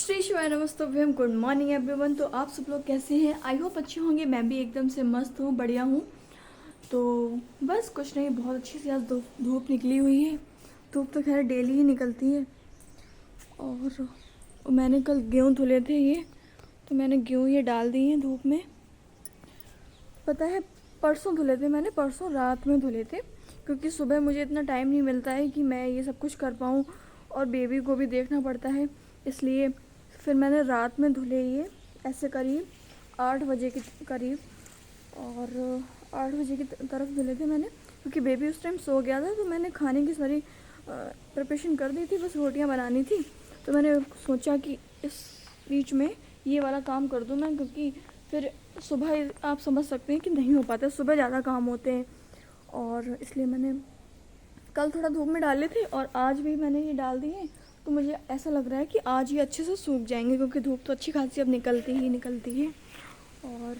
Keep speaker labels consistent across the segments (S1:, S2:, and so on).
S1: श्री शिवाय नमस्तुभ्यम। Good morning everyone. तो आप सब लोग कैसे हैं? आई होप अच्छे होंगे। मैं भी एकदम से मस्त हूँ, बढ़िया हूँ। तो बस कुछ नहीं, बहुत अच्छी सी आज धूप निकली हुई है। धूप तो खैर डेली ही निकलती है। और मैंने कल गेहूँ धुले थे ये, तो मैंने गेहूँ ये डाल दिए हैं धूप में। पता है, परसों धुले थे मैंने, परसों रात में धुले थे, क्योंकि सुबह मुझे इतना टाइम नहीं मिलता है कि मैं ये सब कुछ कर पाऊँ, और बेबी को भी देखना पड़ता है, इसलिए फिर मैंने रात में धुले ये, ऐसे करीब 8 बजे के करीब। और 8 बजे की तरफ धुले थे मैंने, क्योंकि बेबी उस टाइम सो गया था। तो मैंने खाने की सारी प्रिपरेशन कर दी थी, बस रोटियां बनानी थी। तो मैंने सोचा कि इस बीच में ये वाला काम कर दूं मैं, क्योंकि फिर सुबह आप समझ सकते हैं कि नहीं हो पाता, सुबह ज़्यादा काम होते हैं। और इसलिए मैंने कल थोड़ा धूप में डाले थे और आज भी मैंने ये डाल दिए। तो मुझे ऐसा लग रहा है कि आज ये अच्छे से सूख जाएंगे, क्योंकि धूप तो अच्छी खासी अब निकलती है। और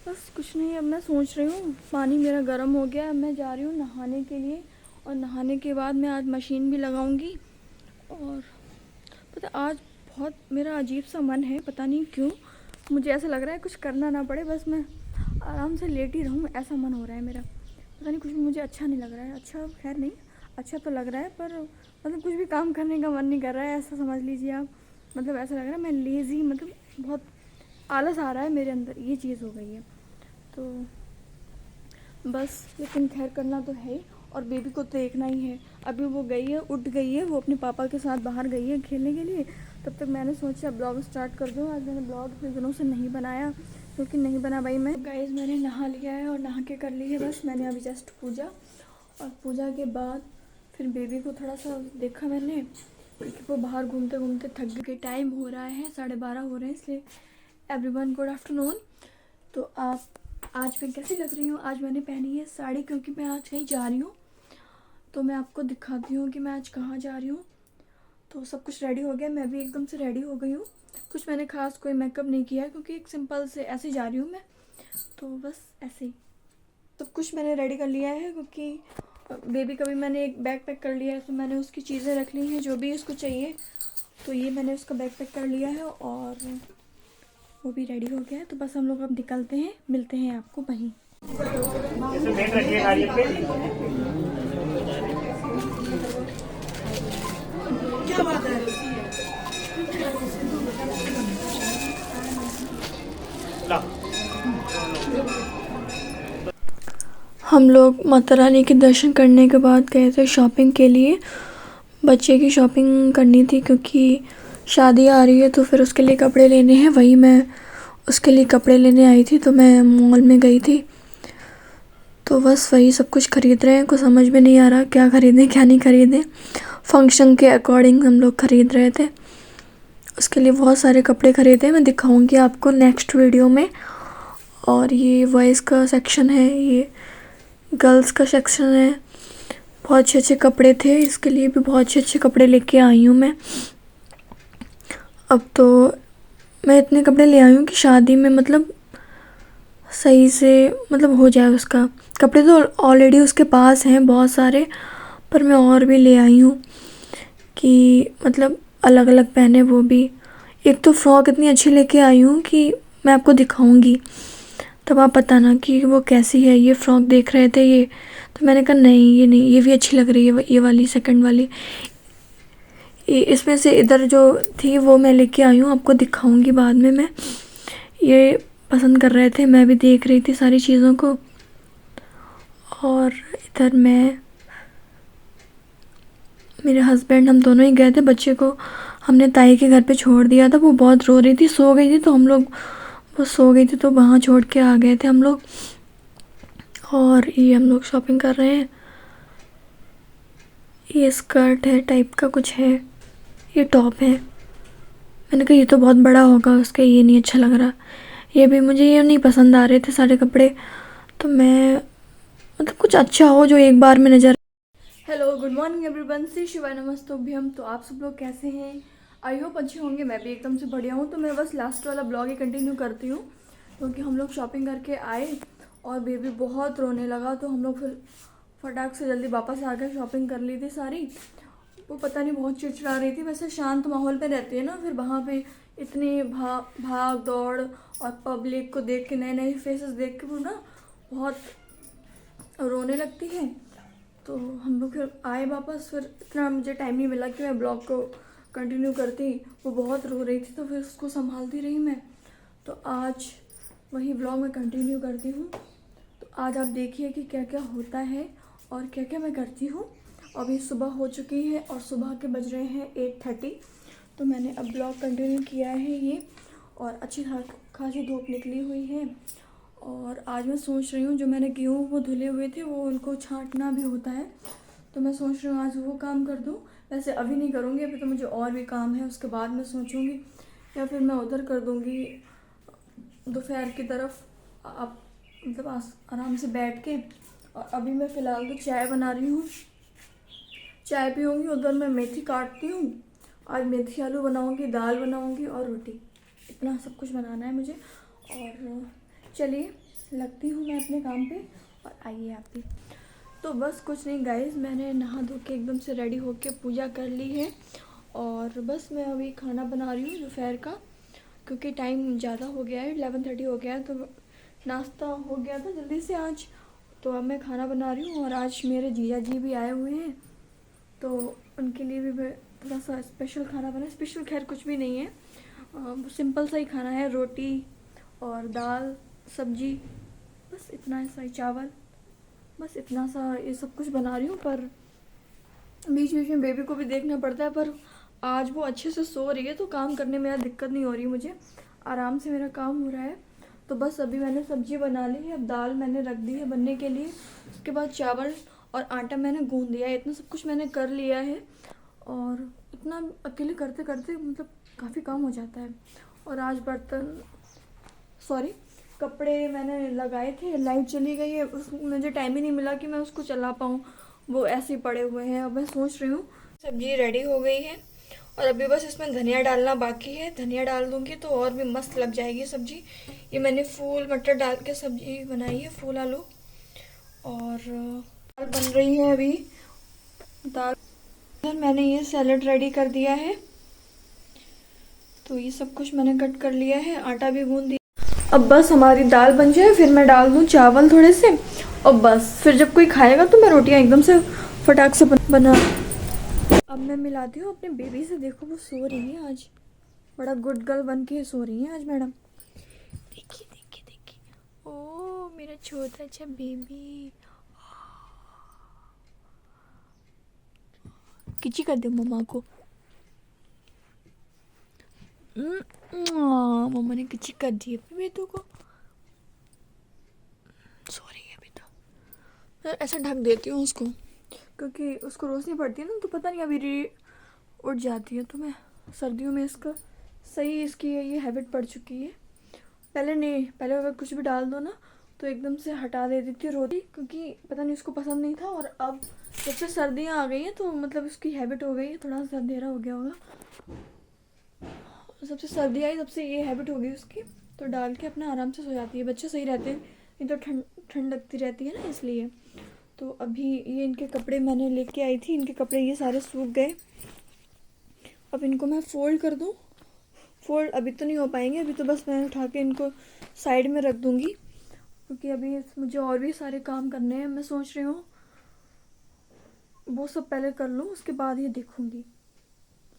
S1: बस कुछ नहीं, अब मैं सोच रही हूँ, पानी मेरा गर्म हो गया, अब मैं जा रही हूँ नहाने के लिए। और नहाने के बाद मैं आज मशीन भी लगाऊंगी। और पता आज बहुत मेरा अजीब सा मन है, पता नहीं क्यों। मुझे ऐसा लग रहा है कुछ करना ना पड़े, बस मैं आराम से लेटी रहूँ, ऐसा मन हो रहा है मेरा। पता नहीं, कुछ भी मुझे अच्छा नहीं लग रहा है। अच्छा खैर नहीं, अच्छा तो लग रहा है, पर मतलब कुछ भी काम करने का मन नहीं कर रहा है, ऐसा समझ लीजिए आप। मतलब ऐसा लग रहा है मैं लेज़ी, मतलब बहुत आलस आ रहा है मेरे अंदर, ये चीज़ हो गई है। तो बस, लेकिन खैर करना तो है ही, और बेबी को तो देखना ही है। अभी वो गई है, उठ गई है, वो अपने पापा के साथ बाहर गई है खेलने के लिए। तब तक मैंने सोचा ब्लॉग स्टार्ट कर दूँ। आज मैंने ब्लॉग इतने दिनों से नहीं बनाया, क्योंकि नहीं बना भाई मैं। गाइस मैंने नहा लिया है और नहा के कर ली है बस मैंने अभी जस्ट पूजा। और पूजा के बाद फिर बेबी को थोड़ा सा देखा मैंने, क्योंकि वो बाहर घूमते घूमते थक गए। टाइम हो रहा है 12:30 हो रहे हैं, इसलिए एवरीवन गुड आफ्टरनून। तो आप आज मैं कैसी लग रही हूँ? आज मैंने पहनी है साड़ी, क्योंकि मैं आज कहीं जा रही हूँ। तो मैं आपको दिखाती हूँ कि मैं आज कहाँ जा रही हूँ। तो सब कुछ रेडी हो गया, मैं भी एकदम से रेडी हो गई हूँ। कुछ मैंने खास कोई मेकअप नहीं किया है, क्योंकि एक सिंपल से ऐसे जा रही हूँ मैं। तो बस ऐसे ही सब कुछ मैंने रेडी कर लिया है, क्योंकि बेबी का भी मैंने एक बैग पैक कर लिया है। तो मैंने उसकी चीज़ें रख ली हैं जो भी उसको चाहिए। तो ये मैंने उसका बैग पैक कर लिया है और वो भी रेडी हो गया है। तो बस हम लोग अब निकलते हैं, मिलते हैं आपको वहीं। क्या बात है? हम लोग माता रानी के दर्शन करने के बाद गए थे शॉपिंग के लिए। बच्चे की शॉपिंग करनी थी, क्योंकि शादी आ रही है, तो फिर उसके लिए कपड़े लेने हैं। वही मैं उसके लिए कपड़े लेने आई थी, तो मैं मॉल में गई थी। तो बस वही सब कुछ ख़रीद रहे हैं, कुछ समझ में नहीं आ रहा क्या ख़रीदें क्या नहीं ख़रीदें। फंक्शन के अकॉर्डिंग हम लोग ख़रीद रहे थे, उसके लिए बहुत सारे कपड़े ख़रीदे। मैं दिखाऊंगी आपको नेक्स्ट वीडियो में। और ये बॉयज़ का सेक्शन है, ये गर्ल्स का सेक्शन है। बहुत अच्छे अच्छे कपड़े थे, इसके लिए भी बहुत अच्छे अच्छे कपड़े लेके आई हूँ मैं। अब तो मैं इतने कपड़े ले आई हूँ कि शादी में मतलब सही से मतलब हो जाए उसका। कपड़े तो ऑलरेडी उसके पास हैं बहुत सारे, पर मैं और भी ले आई हूँ कि मतलब अलग अलग पहने वो भी। एक तो फ्रॉक इतनी अच्छी लेके आई हूँ कि मैं आपको दिखाऊंगी, तब आप बताना कि वो कैसी है। ये फ़्रॉक देख रहे थे ये, तो मैंने कहा नहीं ये नहीं, ये भी अच्छी लग रही है, ये वाली सेकंड वाली। इसमें से इधर जो थी वो मैं लेके आई हूँ, आपको दिखाऊंगी बाद में। मैं ये पसंद कर रहे थे, मैं भी देख रही थी सारी चीज़ों को। और इधर मैं, मेरे हस्बैंड, हम दोनों ही गए थे। बच्चे को हमने ताई के घर पे छोड़ दिया था, वो बहुत रो रही थी, सो गई थी। तो हम लोग, वो सो गई थी तो वहाँ छोड़ के आ गए थे हम लोग। और ये हम लोग शॉपिंग कर रहे हैं। ये स्कर्ट है टाइप का कुछ है, ये टॉप है। मैंने कहा ये तो बहुत बड़ा होगा उसका, ये नहीं अच्छा लग रहा। ये भी मुझे ये नहीं पसंद आ रहे थे सारे कपड़े। तो मैं मतलब कुछ अच्छा हो जो एक बार में नज़र। Hello good morning everyone, Shri शिवाय नमस्तुभ्यम। तो आप सब लोग कैसे हैं? आई होप अच्छे होंगे। मैं भी एकदम से बढ़िया हूँ। तो मैं बस लास्ट वाला ब्लॉग ही कंटिन्यू करती हूँ, क्योंकि हम लोग शॉपिंग करके आए और बेबी बहुत रोने लगा। तो हम लोग फिर फटाक से जल्दी वापस आ गए, शॉपिंग कर ली थी सारी। वो पता नहीं बहुत चिड़चिड़ा रही थी। वैसे शांत माहौल पे रहती है ना, फिर वहाँ पे इतनी भाग दौड़ और पब्लिक को देख के, नए नए फेसेस देख के वो ना बहुत रोने लगती है। तो हम लोग फिर आए वापस, फिर इतना मुझे टाइम नहीं मिला कि मैं ब्लॉग को कंटिन्यू करती। वो बहुत रो रही थी तो फिर उसको संभालती रही मैं। तो आज वही ब्लॉग मैं कंटिन्यू करती हूँ। तो आज आप देखिए कि क्या क्या होता है और क्या क्या मैं करती हूँ। अभी सुबह हो चुकी है और सुबह के बज रहे हैं 8:30। तो मैंने अब ब्लॉग कंटिन्यू किया है ये, और अच्छी खासी धूप निकली हुई है। और आज मैं सोच रही हूँ जो मैंने गेहूँ वो धुले हुए थे वो उनको छांटना भी होता है, तो मैं सोच रही हूँ आज वो काम कर दूँ। वैसे अभी नहीं करूँगी, अभी तो मुझे और भी काम है, उसके बाद मैं सोचूँगी, या फिर मैं उधर कर दूँगी दोपहर की तरफ, आप मतलब आराम से बैठ के। और अभी मैं फ़िलहाल तो चाय बना रही हूँ, चाय पीऊँगी, उधर मैं मेथी काटती हूँ। आज मेथी आलू बनाऊँगी, दाल बनाऊँगी और रोटी, इतना सब कुछ बनाना है मुझे। और चलिए लगती हूँ मैं अपने काम पे, और आइए आप भी। तो बस कुछ नहीं गाइस, मैंने नहा धो के एकदम से रेडी होके पूजा कर ली है, और बस मैं अभी खाना बना रही हूँ दोपहर का, क्योंकि टाइम ज़्यादा हो गया है, 11:30 हो गया है। तो नाश्ता हो गया था जल्दी से आज, तो अब मैं खाना बना रही हूँ। और आज मेरे जीजा जी भी आए हुए हैं, तो उनके लिए भी मैं थोड़ा सा स्पेशल खाना बना। स्पेशल खैर कुछ भी नहीं है, सिंपल सा ही खाना है, रोटी और दाल सब्जी, बस इतना सा ही, चावल, बस इतना सा ये सब कुछ बना रही हूँ। पर बीच बीच में बेबी को भी देखना पड़ता है, पर आज वो अच्छे से सो रही है तो काम करने में यार दिक्कत नहीं हो रही मुझे, आराम से मेरा काम हो रहा है। तो बस अभी मैंने सब्जी बना ली है, अब दाल मैंने रख दी है बनने के लिए, उसके बाद चावल और आटा मैंने गूँध दिया है, इतना सब कुछ मैंने कर लिया है। और इतना अकेले करते करते मतलब काफ़ी काम हो जाता है। और आज कपड़े मैंने लगाए थे, लाइट चली गई है, मुझे टाइम ही नहीं मिला कि मैं उसको चला पाऊँ, वो ऐसे ही पड़े हुए हैं। अब मैं सोच रही हूँ सब्जी रेडी हो गई है, और अभी बस इसमें धनिया डालना बाकी है, धनिया डाल दूँगी तो और भी मस्त लग जाएगी सब्जी। ये मैंने फूल मटर डाल के सब्जी बनाई है, फूल आलू। और दाल बन रही है अभी, दाल मैंने ये सैलड रेडी कर दिया है, तो ये सब कुछ मैंने कट कर लिया है, आटा भी गूंद दिया। अब बस हमारी दाल बन जाए, फिर मैं डाल दूँ चावल थोड़े से, और बस फिर जब कोई खाएगा तो मैं रोटियां एकदम से फटाक से बना। अब मैं मिलाती हूँ अपने बेबी से, देखो वो सो रही है आज, बड़ा गुड गर्ल बन के सो रही है आज मैडम। देखिए देखिए देखिए, ओ मेरा छोटा अच्छा बेबी, किची कर दे मम्मा को। मम्मा ने किची कर दी अपने बेटू को, सो रही है अभी तो। ऐसा ढक देती हूँ उसको, क्योंकि उसको रोशनी पड़ती है ना, तो पता नहीं अभी उठ जाती है। तो मैं सर्दियों में इसका सही, इसकी ये हैबिट पड़ चुकी है। पहले नहीं, पहले अगर कुछ भी डाल दो ना तो एकदम से हटा देती थी रोटी, क्योंकि पता नहीं उसको पसंद नहीं था। और अब जब से सर्दियाँ आ गई हैं तो मतलब उसकी हैबिट हो गई है, थोड़ा सा अंधेरा हो गया होगा, सबसे सर्दी आई तब से ये हैबिट हो गई उसकी, तो डाल के अपना आराम से सो जाती है। बच्चे सही रहते हैं, नहीं तो ठंड लगती रहती है ना, इसलिए। तो अभी ये इनके कपड़े मैंने लेके आई थी, इनके कपड़े ये सारे सूख गए, अब इनको मैं फ़ोल्ड कर दूँ। फोल्ड अभी तो नहीं हो पाएंगे, अभी तो बस मैं उठा के इनको साइड में रख दूँगी, क्योंकि अभी मुझे और भी सारे काम करने हैं। मैं सोच रही हूँ वो सब पहले कर लूँ, उसके बाद ये देखूँगी।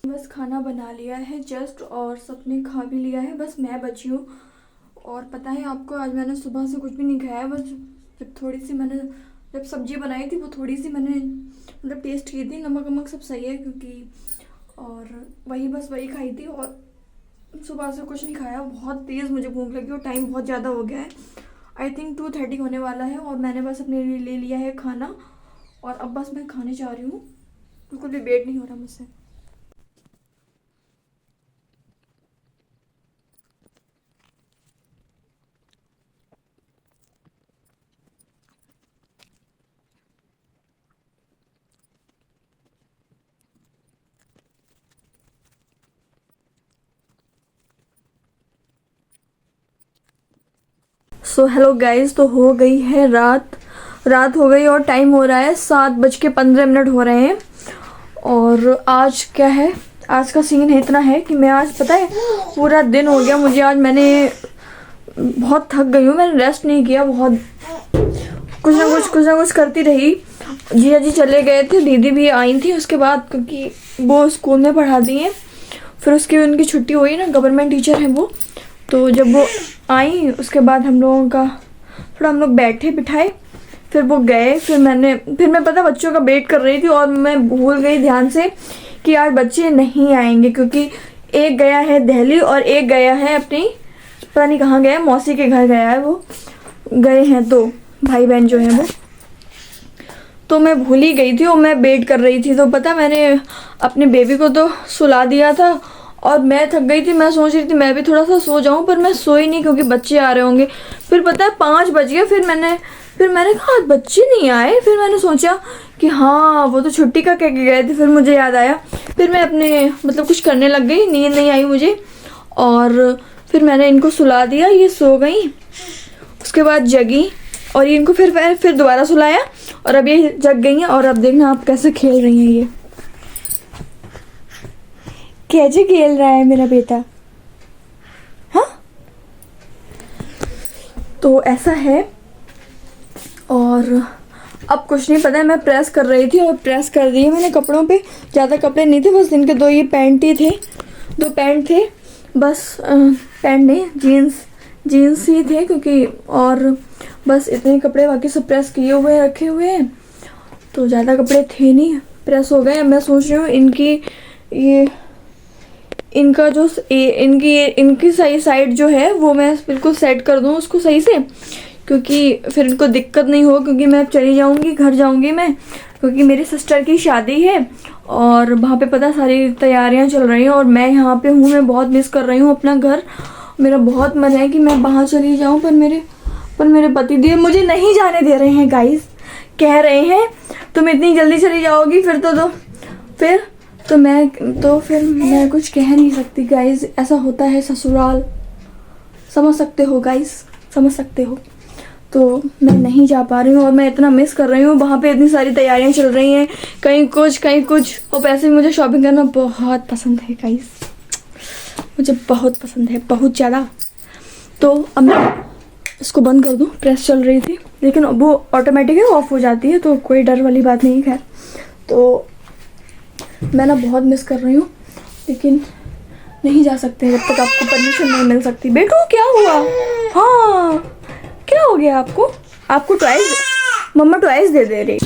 S1: बस खाना बना लिया है जस्ट, और सबने खा भी लिया है, बस मैं बची हूँ। और पता है आपको, आज मैंने सुबह से कुछ भी नहीं खाया, बस जब थोड़ी सी मैंने जब सब्जी बनाई थी वो थोड़ी सी मैंने मतलब टेस्ट की थी, नमक वमक सब सही है क्योंकि, और वही बस वही खाई थी। और सुबह से कुछ नहीं खाया, बहुत तेज़ मुझे भूख लगी और टाइम बहुत ज़्यादा हो गया है, आई थिंक 2:30 होने वाला है। और मैंने बस अपने लिए ले लिया है खाना, और अब बस मैं खाने जा रही हूँ, बिल्कुल भी वेट नहीं हो रहा मुझसे। सो हेलो गाइज, तो हो गई है रात हो गई और टाइम हो रहा है 7:15 हो रहे हैं। और आज क्या है, आज का सीन है इतना है कि मैं आज पता है पूरा दिन हो गया मुझे, आज मैंने बहुत थक गई हूँ, मैंने रेस्ट नहीं किया, बहुत कुछ ना कुछ करती रही। जीजा जी चले गए थे, दीदी भी आई थी उसके बाद, क्योंकि वो स्कूल में पढ़ा दी हैं, फिर उसकी उनकी छुट्टी हुई ना, गवर्नमेंट टीचर हैं वो। तो जब वो आई उसके बाद हम लोगों का थोड़ा हम लोग बैठे बिठाए, फिर वो गए, फिर मैं पता बच्चों का वेट कर रही थी और मैं भूल गई ध्यान से कि यार बच्चे नहीं आएंगे, क्योंकि एक गया है दिल्ली और एक गया है अपनी पता नहीं कहाँ गया, मौसी के घर गया है, वो गए हैं तो भाई बहन जो है वो। तो मैं भूल ही गई थी और मैं वेट कर रही थी। तो पता मैंने अपने बेबी को तो सुला दिया था और मैं थक गई थी, मैं सोच रही थी मैं भी थोड़ा सा सो जाऊं, पर मैं सोई नहीं क्योंकि बच्चे आ रहे होंगे। फिर पता है 5 बज गए, फिर मैंने कहा आज बच्चे नहीं आए, फिर मैंने सोचा कि हाँ वो तो छुट्टी का कह के गए थे, फिर मुझे याद आया, फिर मैं अपने मतलब कुछ करने लग गई, नींद नहीं आई मुझे, और फिर मैंने इनको सुला दिया, ये सो गई, उसके बाद जगी और इनको फिर दोबारा सुलाया और अब ये जग गई हैं। और अब देखना आप कैसे खेल रही हैं, ये कैसे खेल रहा है मेरा बेटा, हाँ। तो ऐसा है और अब कुछ नहीं पता है, मैं प्रेस कर रही थी और प्रेस कर दी है मैंने कपड़ों पे, ज़्यादा कपड़े नहीं थे, बस इनके 2 ये पैंट ही थे, 2 पैंट थे बस, पैंट नहीं जीन्स ही थे, क्योंकि और बस इतने कपड़े, बाकी सब प्रेस किए हुए रखे हुए हैं, तो ज़्यादा कपड़े थे नहीं, प्रेस हो गए। मैं सोच रही हूँ इनका जो इनकी सही साइड जो है वो मैं बिल्कुल सेट कर दूँ उसको सही से, क्योंकि फिर इनको दिक्कत नहीं हो, क्योंकि मैं चली जाऊँगी, घर जाऊँगी मैं, क्योंकि मेरी सिस्टर की शादी है और वहाँ पे पता सारी तैयारियाँ चल रही हैं और मैं यहाँ पे हूँ, मैं बहुत मिस कर रही हूँ अपना घर, मेरा बहुत मन है कि मैं वहाँ चली जाऊँ, पर मेरे पति देव मुझे नहीं जाने दे रहे हैं गाइस, कह रहे हैं तुम इतनी जल्दी चली जाओगी फिर फिर मैं कुछ कह नहीं सकती गाइस, ऐसा होता है ससुराल, समझ सकते हो गाइस, समझ सकते हो। तो मैं नहीं जा पा रही हूँ और मैं इतना मिस कर रही हूँ, वहाँ पे इतनी सारी तैयारियाँ चल रही हैं, कहीं कुछ, और वैसे मुझे शॉपिंग करना बहुत पसंद है गाइस, मुझे बहुत पसंद है, बहुत ज़्यादा। तो अब मैं इसको बंद कर दूँ, प्रेस चल रही थी, लेकिन वो ऑटोमेटिक ऑफ हो जाती है, तो कोई डर वाली बात नहीं है। तो मैं ना बहुत मिस कर रही हूँ, लेकिन नहीं जा सकते जब तक आपको परमिशन नहीं मिल सकती। बेटू क्या हुआ, हाँ क्या हो गया आपको टॉयज, मम्मा टॉयज दे दे रही।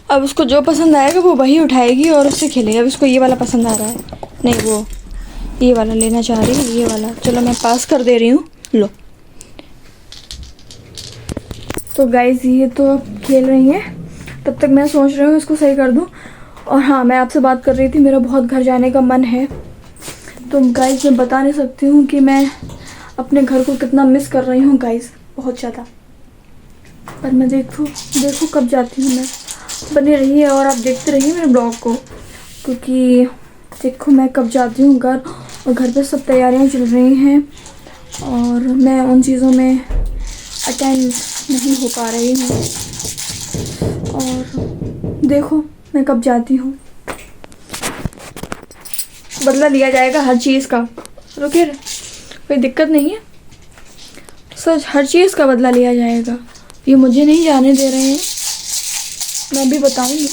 S1: अब उसको जो पसंद आएगा वो वही उठाएगी और उससे खेलेगी। अब इसको ये वाला पसंद आ रहा है, नहीं वो ये वाला लेना चाह रही है, ये वाला, चलो मैं पास कर दे रही हूँ, लो। तो गाइज ये तो अब खेल रही हैं, तब तक मैं सोच रही हूँ इसको सही कर दूँ। और हाँ, मैं आपसे बात कर रही थी, मेरा बहुत घर जाने का मन है। तो गाइज मैं बता नहीं सकती हूँ कि मैं अपने घर को कितना मिस कर रही हूँ गाइज, बहुत ज़्यादा। पर मैं देखो कब जाती हूँ मैं, बनी रही है और आप देखते रहिए मेरे ब्लॉग को, क्योंकि देखो मैं कब जाती हूँ घर, और घर पे सब तैयारियाँ चल रही हैं और मैं उन चीज़ों में अटेंड नहीं हो पा रही हूँ। और देखो मैं कब जाती हूँ, बदला लिया जाएगा हर चीज़ का, रुकिए कोई दिक्कत नहीं है, सच हर चीज़ का बदला लिया जाएगा। ये मुझे नहीं जाने दे रहे हैं, मैं भी बताऊँगी।